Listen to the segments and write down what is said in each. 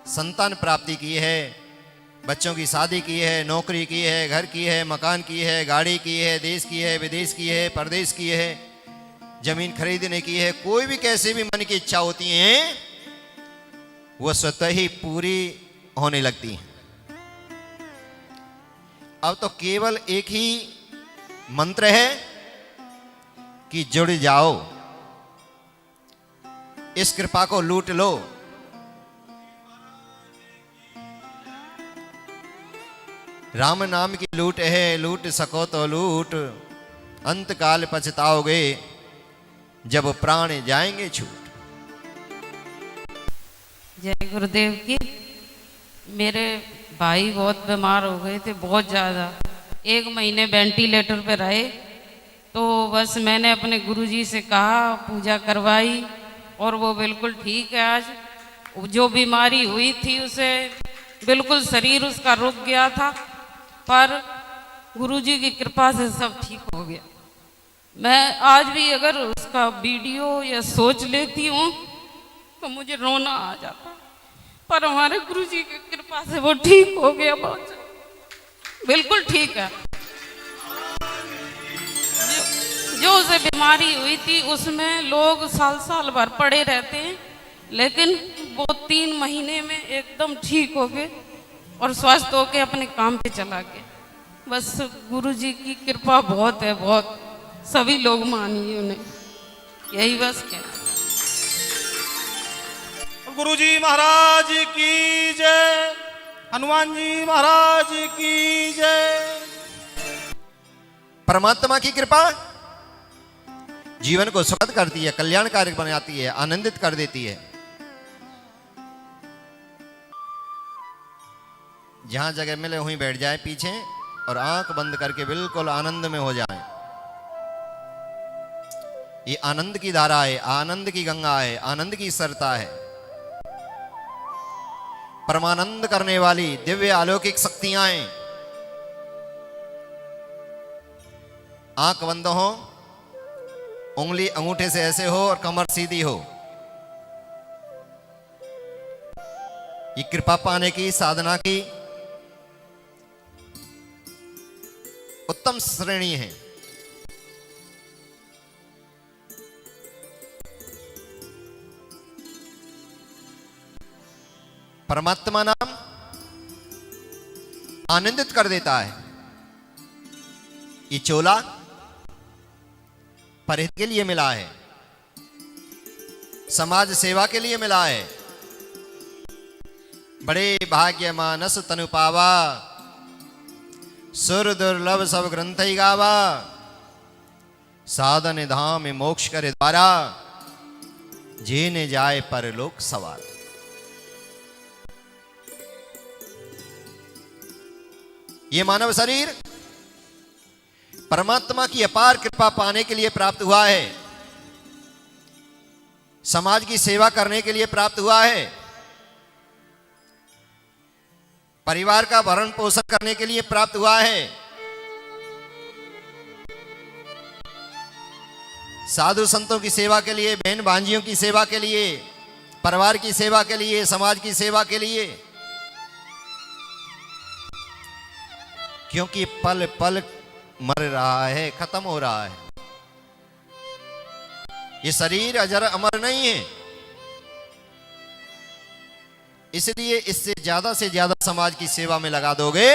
संतान प्राप्ति की है, बच्चों की शादी की है, नौकरी की है, घर की है, मकान की है, गाड़ी की है, देश की है, विदेश की है, परदेश की है, जमीन खरीदने की है, कोई भी कैसे भी मन की इच्छा होती है वो स्वतः ही पूरी होने लगती है। अब तो केवल एक ही मंत्र है कि जुड़ जाओ, इस कृपा को लूट लो। राम नाम की लूट है, लूट सको तो लूट, अंत काल पछताओगे जब प्राण जाएंगे छूट। जय गुरुदेव की। मेरे भाई बहुत बीमार हो गए थे, बहुत ज़्यादा, 1 महीने वेंटिलेटर पे रहे। तो बस मैंने अपने गुरुजी से कहा, पूजा करवाई और वो बिल्कुल ठीक है। आज जो बीमारी हुई थी उसे बिल्कुल शरीर उसका रुक गया था, पर गुरुजी की कृपा से सब ठीक हो गया। मैं आज भी अगर उसका वीडियो या सोच लेती हूँ तो मुझे रोना आ जाता, पर हमारे गुरुजी की कृपा से वो ठीक हो गया, बहुत बिल्कुल ठीक है। जो उसे बीमारी हुई थी उसमें लोग साल साल भर पड़े रहते हैं, लेकिन वो 3 महीने में एकदम ठीक हो गए और स्वस्थ होके अपने काम पे चला गया। बस गुरुजी की कृपा बहुत है, बहुत। सभी लोग मानिए उन्हें, यही बस कहना। गुरुजी महाराज की जय, हनुमान जी महाराज की जय। परमात्मा की कृपा जीवन को सुखद करती है, कल्याणकारी बनाती है, आनंदित कर देती है। जहां जगह मिले वहीं बैठ जाए पीछे और आंख बंद करके बिल्कुल आनंद में हो जाए। ये आनंद की धारा है, आनंद की गंगा है, आनंद की सरता है। परमानंद करने वाली दिव्य अलौकिक शक्तियां हैं। आंख बंद हो, उंगली अंगूठे से ऐसे हो और कमर सीधी हो। ये कृपा पाने की साधना की उत्तम श्रेणी है। परमात्मा नाम आनंदित कर देता है। ये चोला परहित के लिए मिला है, समाज सेवा के लिए मिला है। बड़े भाग्य मानस तनु पावा, सुर दुर्लभ सब ग्रंथ ही गावा, साधन धाम मोक्ष करे द्वारा, जेने जाए परलोक सवार। ये मानव शरीर परमात्मा की अपार कृपा पाने के लिए प्राप्त हुआ है, समाज की सेवा करने के लिए प्राप्त हुआ है, परिवार का भरण पोषण करने के लिए प्राप्त हुआ है, साधु संतों की सेवा के लिए, बहन भांजियों की सेवा के लिए, परिवार की सेवा के लिए, समाज की सेवा के लिए। क्योंकि पल पल मर रहा है, खत्म हो रहा है। ये शरीर अजर अमर नहीं है, इसलिए इससे ज्यादा से ज्यादा समाज की सेवा में लगा दोगे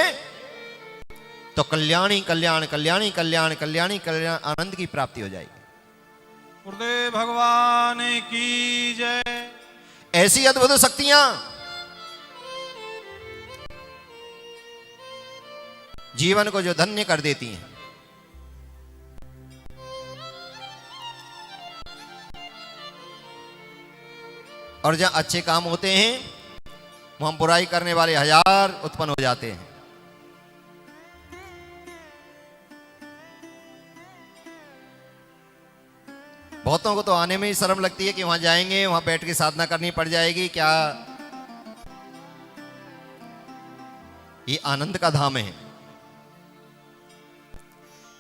तो कल्याणी कल्याण, कल्याणी कल्याण, कल्याणी कल्याण, आनंद की प्राप्ति हो जाएगी। गुरुदेव भगवान की जय। ऐसी अद्भुत शक्तियां जीवन को जो धन्य कर देती हैं। और जहां अच्छे काम होते हैं वहां बुराई करने वाले 1000 उत्पन्न हो जाते हैं। बहुतों को तो आने में ही शर्म लगती है कि वहां जाएंगे, वहां बैठ के साधना करनी पड़ जाएगी क्या। ये आनंद का धाम है,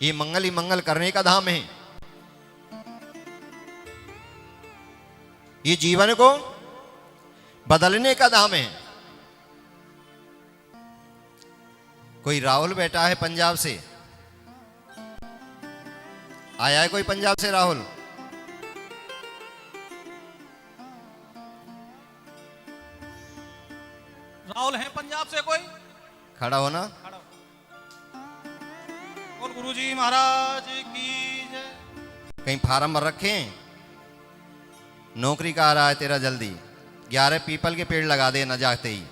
ये मंगल ही मंगल करने का धाम है। ये जीवन को बदलने का धाम है। कोई राहुल बैठा है पंजाब से, आया है कोई पंजाब से राहुल? राहुल है पंजाब से कोई? खड़ा होना। खड़ा हो। और गुरुजी महाराज की जय। कहीं फार्म भर रखे हैं? नौकरी का आ रहा है तेरा जल्दी। 11 पीपल के पेड़ लगा दे न जाते ही।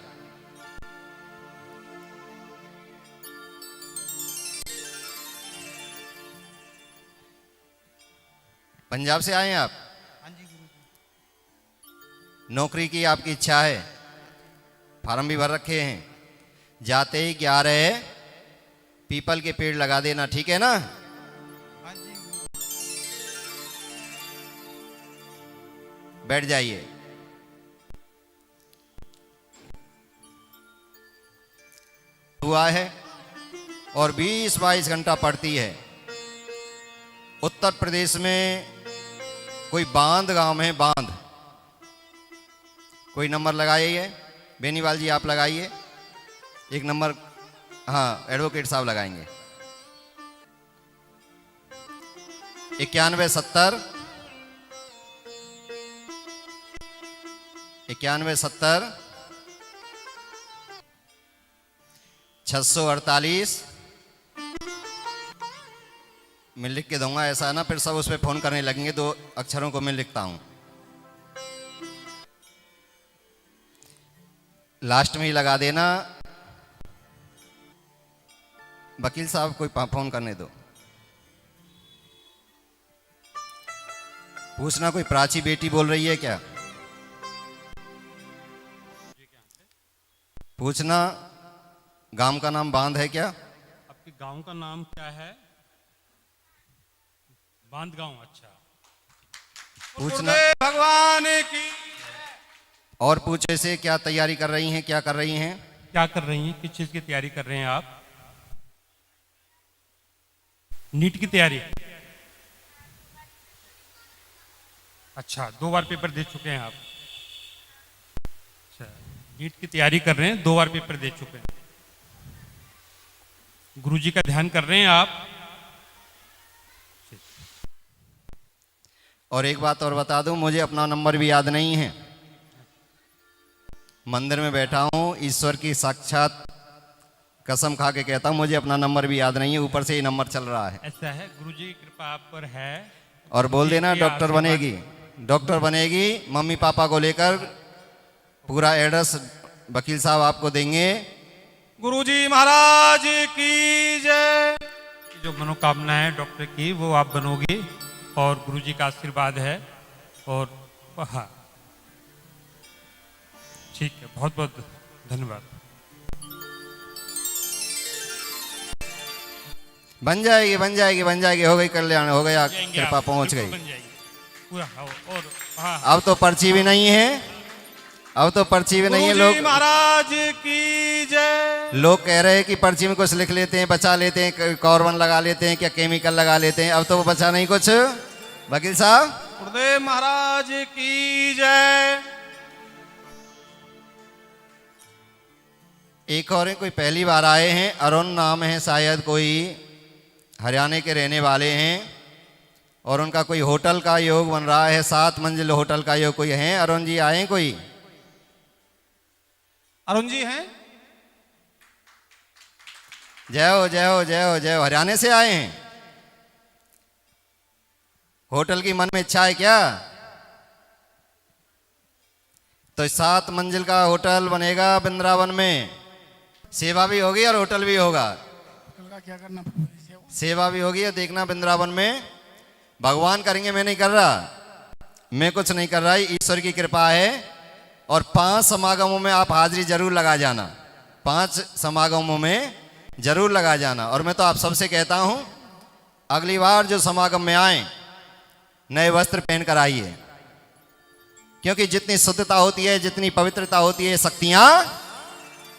पंजाब से आए हैं आप? हाँ जी गुरुजी। नौकरी की आपकी इच्छा है, फार्म भी भर रखे हैं। जाते ही 11 पीपल के पेड़ लगा देना, ठीक है ना? हाँ जी गुरुजी। बैठ जाइए। हुआ है और 20-22 घंटा पड़ती है। उत्तर प्रदेश में कोई बांध गांव है, बांध। कोई नंबर लगाइए, बेनीवाल जी आप लगाइए एक नंबर। हाँ, एडवोकेट साहब लगाएंगे। 9170 9170 648। मैं लिख के दूंगा, ऐसा है ना फिर सब उस पर फोन करने लगेंगे। 2 अक्षरों को मैं लिखता हूं, लास्ट में ही लगा देना। वकील साहब कोई फोन करने दो। पूछना कोई प्राची बेटी बोल रही है क्या? पूछना गांव का नाम बांध है क्या? आपके गांव का नाम क्या है? बांध गांव। अच्छा, पूछना। गुरुदेव भगवान की। और पूछे से क्या तैयारी कर रही हैं, क्या कर रही हैं? क्या कर रही हैं? किस चीज की तैयारी कर रहे हैं आप? नीट की तैयारी। अच्छा, 2 बार पेपर दे चुके हैं आप। अच्छा, नीट की तैयारी कर रहे हैं, 2 बार पेपर दे चुके हैं। गुरुजी का ध्यान कर रहे हैं आप। और एक बात और बता दूं, मुझे अपना नंबर भी याद नहीं है। मंदिर में बैठा हूं, ईश्वर की साक्षात कसम खा के कहता हूं, मुझे अपना नंबर भी याद नहीं है। ऊपर से ही नंबर चल रहा है। ऐसा है, गुरुजी की कृपा आप पर है। और बोल देना गुरुजी की डॉक्टर आशीर्वाद- बनेगी, डॉक्टर बनेगी। मम्मी पापा को लेकर पूरा एड्रेस वकील साहब आपको देंगे। गुरुजी महाराज की जय। जो मनोकामना है डॉक्टर की, वो आप बनोगे और गुरुजी का आशीर्वाद है। और हाँ, ठीक है, बहुत बहुत धन्यवाद। बन जाएगी, बन जाएगी, बन जाएगी। हो गई कल्याण, हो गया, जाएंगे कृपा आप, पहुंच बिल्कुल गई। बन जाएगी पूरा। और हाँ, अब तो पर्ची भी नहीं है, अब तो पर्ची भी नहीं है। गुरुजी लोग महाराज की जय। लोग कह रहे हैं कि पर्ची में कुछ लिख लेते हैं, बचा लेते हैं, कॉर्बन लगा लेते हैं, क्या केमिकल लगा लेते हैं। अब तो वो बचा नहीं कुछ। वकील साहब, गुरुदेव महाराज की जय। एक और है, कोई पहली बार आए हैं, अरुण नाम है शायद, कोई हरियाणा के रहने वाले हैं। और उनका कोई होटल का योग बन रहा है, 7 मंजिल होटल का योग। कोई है अरुण जी, आए हैं कोई? अरुण जी हैं? जय हो, जय हो, जय हो, जय हो। हरियाणा से आए हैं। होटल की मन में इच्छा है क्या? तो 7 मंजिल का होटल बनेगा वृंदावन में। सेवा भी होगी और होटल भी होगा। क्या करना पड़ेगा? सेवा भी होगी। और देखना वृंदावन में भगवान करेंगे, मैं नहीं कर रहा, मैं कुछ नहीं कर रहा, ईश्वर की कृपा है। और 5 समागमों में आप हाजिरी जरूर लगा जाना, 5 समागमों में जरूर लगा जाना। और मैं तो आप सबसे कहता हूं, अगली बार जो समागम में आए, नए वस्त्र पहन कर आइए। क्योंकि जितनी शुद्धता होती है, जितनी पवित्रता होती है, शक्तियां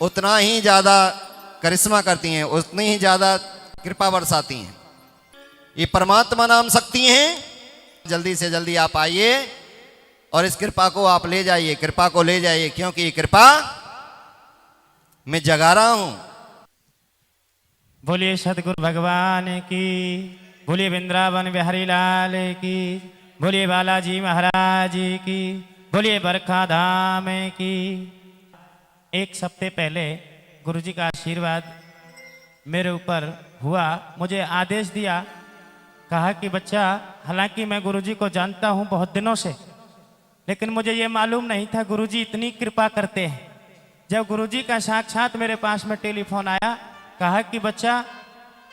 उतना ही ज्यादा करिश्मा करती हैं, उतनी ही ज्यादा कृपा बरसाती हैं। ये परमात्मा नाम शक्ति हैं। जल्दी से जल्दी आप आइए और इस कृपा को आप ले जाइए, कृपा को ले जाइए। क्योंकि ये कृपा मैं जगा रहा हूं। बोलिए सतगुरु भगवान की, बोलिए वृंदावन बिहारी लाल की, बोलिए बालाजी महाराज की, बोलिए बरखा धाम की। एक हफ्ते पहले गुरुजी का आशीर्वाद मेरे ऊपर हुआ। मुझे आदेश दिया, कहा कि बच्चा, हालांकि मैं गुरुजी को जानता हूं बहुत दिनों से, लेकिन मुझे ये मालूम नहीं था गुरुजी इतनी कृपा करते हैं। जब गुरुजी का साक्षात मेरे पास में टेलीफोन आया, कहा कि बच्चा,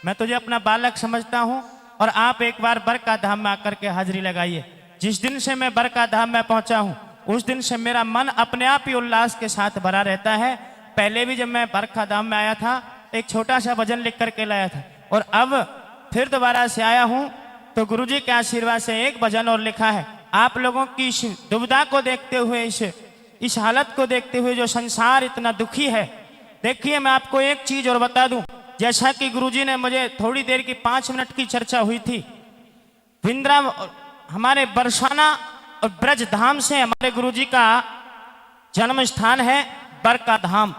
मैं तुझे अपना बालक समझता हूं और आप एक बार बरका धाम में आकर के हाजिरी लगाइए। जिस दिन से मैं बरका धाम में पहुंचा हूं, उस दिन से मेरा मन अपने आप ही उल्लास के साथ भरा रहता है। पहले भी जब मैं बरका धाम में आया था, एक छोटा सा भजन लिख करके लाया था, और अब फिर दोबारा से आया हूं तो गुरुजी के आशीर्वाद से एक भजन और लिखा है। आप लोगों की इस दुविधा को देखते हुए, इस हालत को देखते हुए, जो संसार इतना दुखी है, देखिए मैं आपको एक चीज और बता दूं। जैसा कि गुरुजी ने मुझे थोड़ी देर की 5 मिनट की चर्चा हुई थी, वृंदावन हमारे बरसाना और ब्रज धाम से हमारे गुरुजी का जन्म स्थान है बरका धाम।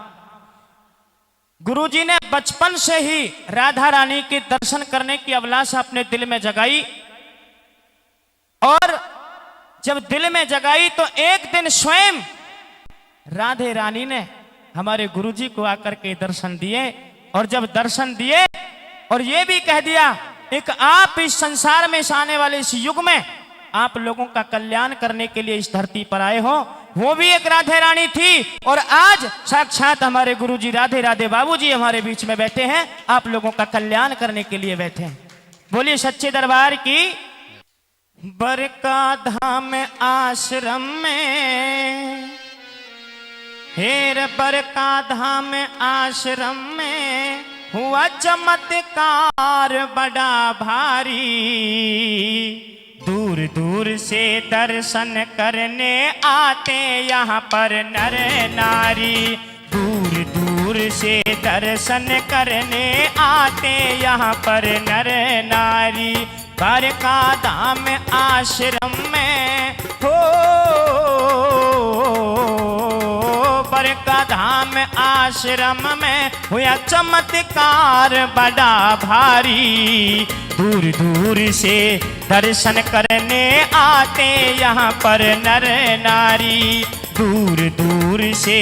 गुरुजी ने बचपन से ही राधा रानी के दर्शन करने की अभिलाषा अपने दिल में जगाई, और जब दिल में जगाई तो एक दिन स्वयं राधे रानी ने हमारे गुरुजी को आकर के दर्शन दिए। और जब दर्शन दिए और ये भी कह दिया, एक आप इस संसार में आने वाले इस युग में आप लोगों का कल्याण करने के लिए इस धरती पर आए हो, वो भी एक राधे रानी थी। और आज साक्षात हमारे गुरुजी राधे राधे बाबूजी हमारे बीच में बैठे हैं, आप लोगों का कल्याण करने के लिए बैठे हैं। बोलिए सच्चे दरबार की। बरका धाम आश्रम में, हेर बरका धाम आश्रम में हुआ चमत्कार बड़ा भारी। दूर दूर से दर्शन करने आते यहाँ पर नर नारी। दूर दूर से दर्शन करने आते यहाँ पर नर नारी। बरका धाम आश्रम में हो, बरका धाम आश्रम में हुआ चमत्कार बड़ा भारी। दूर दूर से दर्शन करने आते यहाँ पर नर नारी। दूर दूर से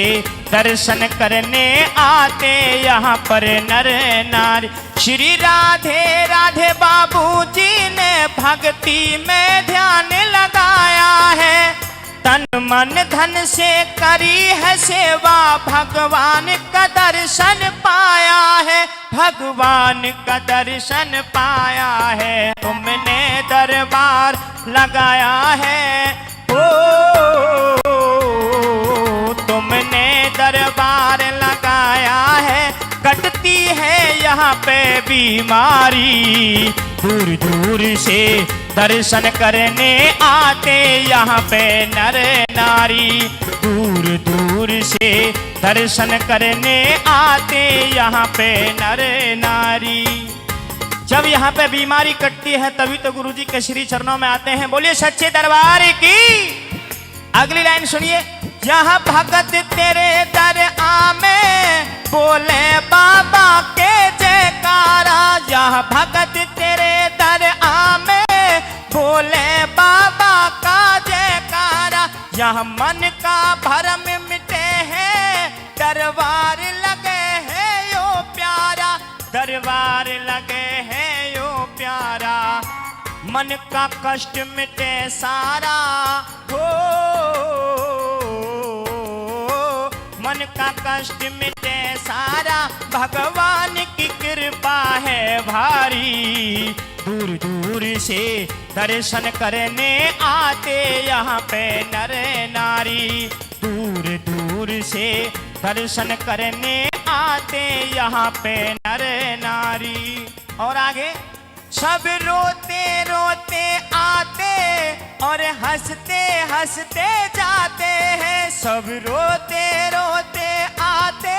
दर्शन करने आते यहाँ पर नर नारी। श्री राधे राधे बाबूजी ने भक्ति में ध्यान लगाया है। तन मन धन से करी है सेवा, भगवान का दर्शन पाया है। भगवान का दर्शन पाया है। तुमने दरबार लगाया है, ओ तुमने दरबार लगाया है। कटती है यहाँ पे बीमारी। दूर दूर से दर्शन करने आते यहाँ पे नर नारी। दूर दूर से दर्शन करने आते यहाँ पे नर नारी। जब यहाँ पे बीमारी कटती है तभी तो गुरुजी के श्री चरणों में आते हैं। बोलिए सच्चे दरबार की। अगली लाइन सुनिए। यहाँ भगत तेरे दर आमे, बोले बाबा के जयकारा। यहाँ भगत तेरे दर आमे, बोले बाबा का जयकारा। यहाँ मन का भरम मिटे हैं, दरबार लगे हैं यो प्यारा। दरबार लगे हैं यो प्यारा। मन का कष्ट मिटे सारा, हो मन का कष्ट मिटे सारा। भगवान की कृपा है भारी। दूर दूर से दर्शन करने आते यहाँ पे नर नारी। दूर दूर से दर्शन करने आते यहाँ पे नर नारी। और आगे। सब रोते रोते आते और हंसते हंसते जाते हैं। सब रोते रोते आते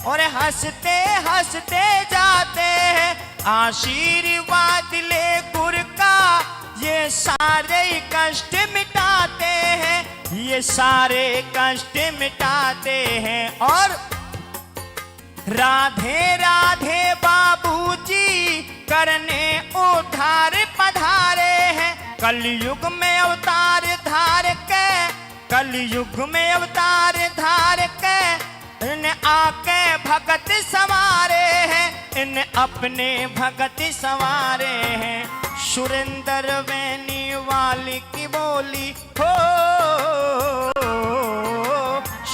और हंसते हंसते जाते हैं। आशीर्वाद ले गुरु का, ये सारे कष्ट मिटाते हैं। ये सारे कष्ट मिटाते हैं। और राधे राधे बाबू करने उद्धार पधारे हैं। कलयुग में अवतार धार के, कलयुग में अवतार धार के इन आके भगत संवारे हैं, इन अपने भगत संवारे हैं। सुरेंद्र बैनी वाली की बोली हो,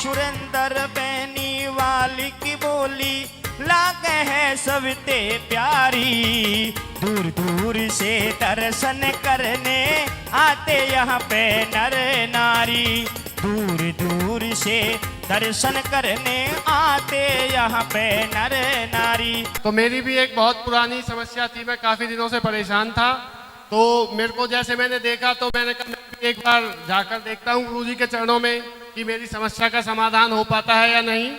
सुरेंद्र बैनी वाली की बोली लागे है सबते प्यारी। दूर दूर से दर्शन करने आते यहाँ पे नर नारी, दूर दूर से दर्शन करने आते यहाँ पे नर नारी। तो मेरी भी एक बहुत पुरानी समस्या थी, मैं काफ़ी दिनों से परेशान था। तो मेरे को जैसे मैंने देखा तो मैंने कहा मैं भी एक बार जाकर देखता हूँ गुरुजी के चरणों में कि मेरी समस्या का समाधान हो पाता है या नहीं।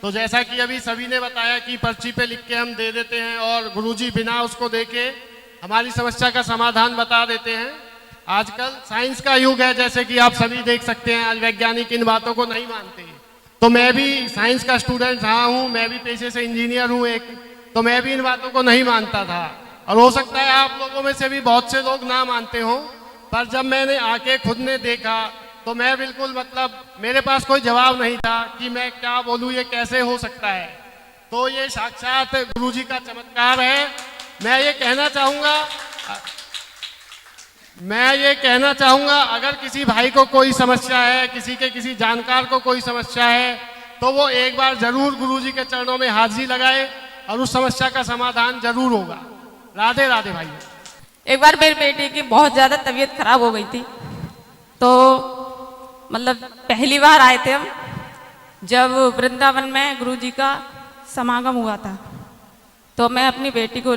तो जैसा कि अभी सभी ने बताया कि पर्ची पे लिख के हम दे देते हैं और गुरुजी बिना उसको देखे हमारी समस्या का समाधान बता देते हैं। आजकल साइंस का युग है, जैसे कि आप सभी देख सकते हैं, आज वैज्ञानिक इन बातों को नहीं मानते। तो मैं भी साइंस का स्टूडेंट रहा हूँ, मैं भी पेशे से इंजीनियर हूँ एक, तो मैं भी इन बातों को नहीं मानता था और हो सकता है आप लोगों में से भी बहुत से लोग ना मानते हो। पर जब मैंने आके खुद ने देखा तो मैं बिल्कुल मेरे पास कोई जवाब नहीं था कि मैं क्या बोलूँ, ये कैसे हो सकता है। तो ये साक्षात गुरुजी का चमत्कार है। मैं ये कहना चाहूँगा अगर किसी भाई को कोई समस्या है, किसी जानकार को कोई समस्या है, तो वो एक बार जरूर गुरुजी के चरणों में हाजिरी लगाए और उस समस्या का समाधान जरूर होगा। राधे राधे भाई। एक बार मेरी बेटी की बहुत ज़्यादा तबीयत खराब हो गई थी, तो पहली बार आए थे हम जब वृंदावन में गुरुजी का समागम हुआ था। तो मैं अपनी बेटी को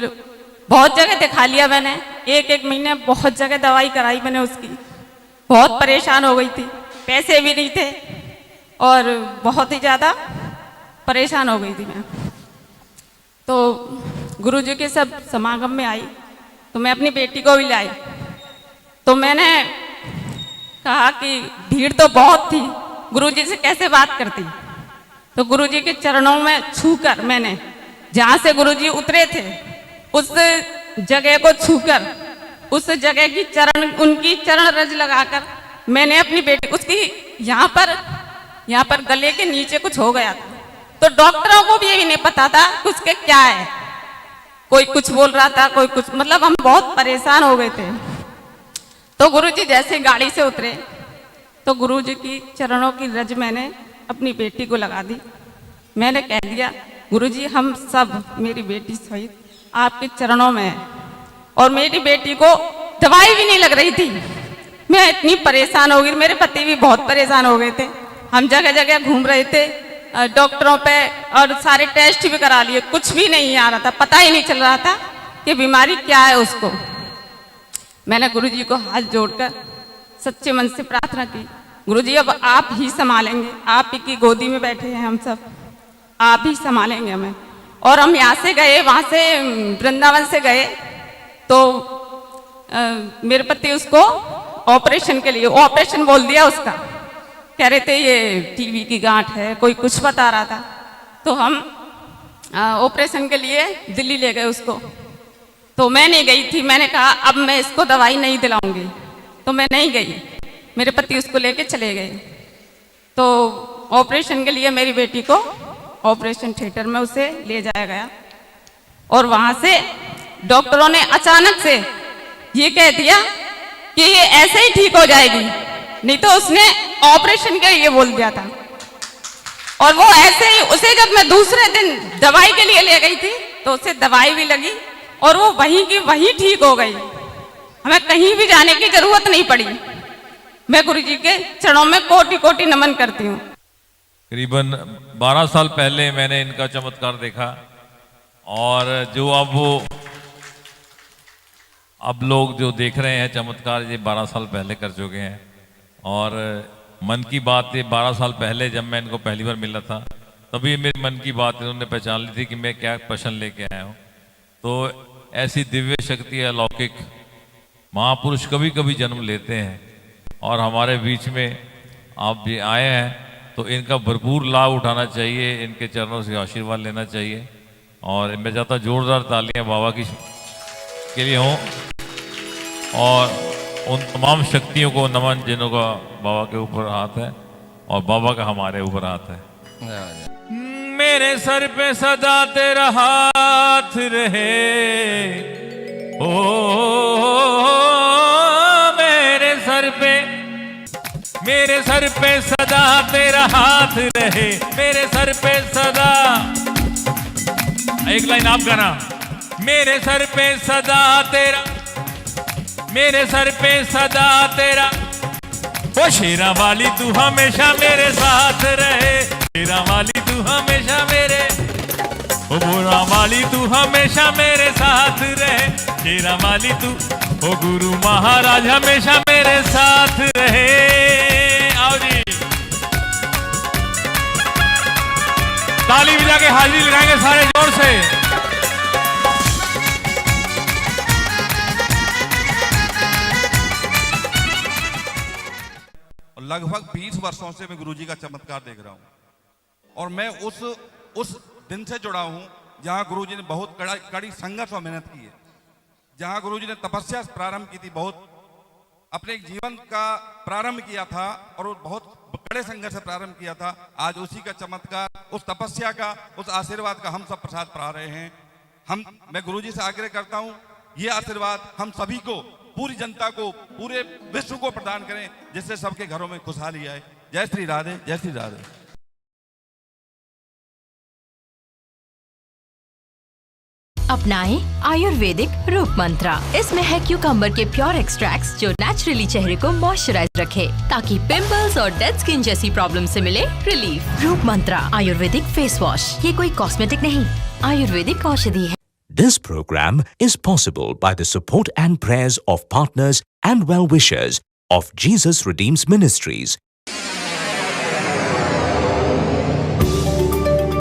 बहुत जगह दिखा लिया मैंने, एक महीने बहुत जगह दवाई कराई मैंने उसकी, बहुत परेशान हो गई थी, पैसे भी नहीं थे और बहुत ही ज़्यादा परेशान हो गई थी मैं। तो गुरुजी के सब समागम में आई तो मैं अपनी बेटी को भी लाई। तो मैंने कहा कि भीड़ तो बहुत थी, गुरुजी से कैसे बात करती। तो गुरुजी के चरणों में छूकर मैंने, जहाँ से गुरुजी उतरे थे उस जगह को छूकर, उस जगह की उनकी चरण रज लगाकर मैंने अपनी बेटी, उसकी यहाँ पर गले के नीचे कुछ हो गया था। तो डॉक्टरों को भी ये भी नहीं पता था कि उसके क्या है, कोई कुछ बोल रहा था, कोई कुछ, हम बहुत परेशान हो गए थे। तो गुरुजी जैसे गाड़ी से उतरे तो गुरुजी की चरणों की रज मैंने अपनी बेटी को लगा दी। मैंने कह दिया गुरुजी हम सब, मेरी बेटी सहित आपके चरणों में है। और मेरी बेटी को दवाई भी नहीं लग रही थी, मैं इतनी परेशान हो गई, मेरे पति भी बहुत परेशान हो गए थे। हम जगह जगह घूम रहे थे डॉक्टरों पे और सारे टेस्ट भी करा लिए, कुछ भी नहीं आ रहा था, पता ही नहीं चल रहा था कि बीमारी क्या है उसको। मैंने गुरुजी को हाथ जोड़कर सच्चे मन से प्रार्थना की, गुरुजी अब आप ही संभालेंगे, आप ही की गोदी में बैठे हैं हम सब, आप ही संभालेंगे हमें। और हम यहाँ से गए, वहाँ से वृंदावन से गए तो मेरे पति उसको ऑपरेशन के लिए, ऑपरेशन बोल दिया उसका, कह रहे थे ये टीबी की गांठ है, कोई कुछ बता रहा था। तो हम ऑपरेशन के लिए दिल्ली ले गए उसको। तो मैं नहीं गई थी, मैंने कहा अब मैं इसको दवाई नहीं दिलाऊंगी, तो मैं नहीं गई, मेरे पति उसको लेके चले गए। तो ऑपरेशन के लिए मेरी बेटी को ऑपरेशन थिएटर में उसे ले जाया गया और वहां से डॉक्टरों ने अचानक से ये कह दिया कि ये ऐसे ही ठीक हो जाएगी, नहीं तो उसने ऑपरेशन के लिए बोल दिया था। और वो ऐसे ही, उसे जब मैं दूसरे दिन दवाई के लिए ले गई थी तो उसे दवाई भी लगी और वो वहीं की वहीं ठीक हो गई, हमें कहीं भी जाने की जरूरत नहीं पड़ी। मैं गुरुजी के चरणों में कोटि कोटि नमन करती हूँ। करीबन 12 साल पहले मैंने इनका चमत्कार देखा और जो अब लोग जो देख रहे हैं चमत्कार, ये 12 साल पहले कर चुके हैं। और मन की बात, ये 12 साल पहले जब मैं इनको पहली बार मिला था तभी मेरी मन की बात इन्होंने पहचान ली थी कि मैं क्या प्रश्न लेके आया हूँ। तो ऐसी दिव्य शक्ति, अलौकिक महापुरुष कभी कभी जन्म लेते हैं और हमारे बीच में आप भी आए हैं, तो इनका भरपूर लाभ उठाना चाहिए, इनके चरणों से आशीर्वाद लेना चाहिए। और मैं चाहता जोरदार तालियां बाबा की के लिए हों और उन तमाम शक्तियों को नमन जिन्हों का बाबा के ऊपर हाथ है और बाबा का हमारे ऊपर हाथ है। मेरे सर पे सदा तेरा हाथ रहे, ओ मेरे सर पे सदा तेरा हाथ रहे, मेरे सर पे सदा। एक लाइन आप गाना। मेरे सर पे सदा तेरा, मेरे सर पे सदा तेरा, ओ शेरा वाली तू हमेशा मेरे साथ रहे, शेरा वाली तू हमेशा मेरे, ओ बुरा वाली तू हमेशा मेरे साथ रहे, शेरा वाली तू, ओ गुरु महाराज हमेशा मेरे साथ रहे। आओ जी, ताली बजा के हाजिरी लगाएंगे सारे जोर से। लगभग 20 वर्षों से मैं गुरुजी का चमत्कार देख रहा हूं और मैं उस दिन से जुड़ा हूं जहां गुरुजी ने बहुत कड़ी संघर्ष और मेहनत की है, जहां गुरुजी ने तपस्या प्रारंभ की थी, बहुत अपने जीवन का प्रारंभ किया था और वो बहुत बड़े संघर्ष से प्रारंभ किया था। आज उसी का चमत्कार, उस तपस्या का, उस आशीर्वाद का हम सब प्रसाद पा रहे हैं। मैं गुरुजी से आग्रह करता हूं ये आशीर्वाद हम सभी को, पूरी जनता को, पूरे विश्व को प्रदान करें, जिससे सबके घरों में खुशहाली आए। जय श्री राधे, जय श्री राधे। अपनाएं आयुर्वेदिक रूप मंत्रा। इसमें है क्यूकम्बर के प्योर एक्सट्रैक्ट्स जो नेचुरली चेहरे को मॉइस्चराइज रखे ताकि पिंपल्स और डेड स्किन जैसी प्रॉब्लम से मिले रिलीफ। रूप मंत्रा आयुर्वेदिक फेस वॉश, ये कोई कॉस्मेटिक नहीं, आयुर्वेदिक औषधि है। This program is possible by the support and prayers of partners and well-wishers of Jesus Redeems Ministries,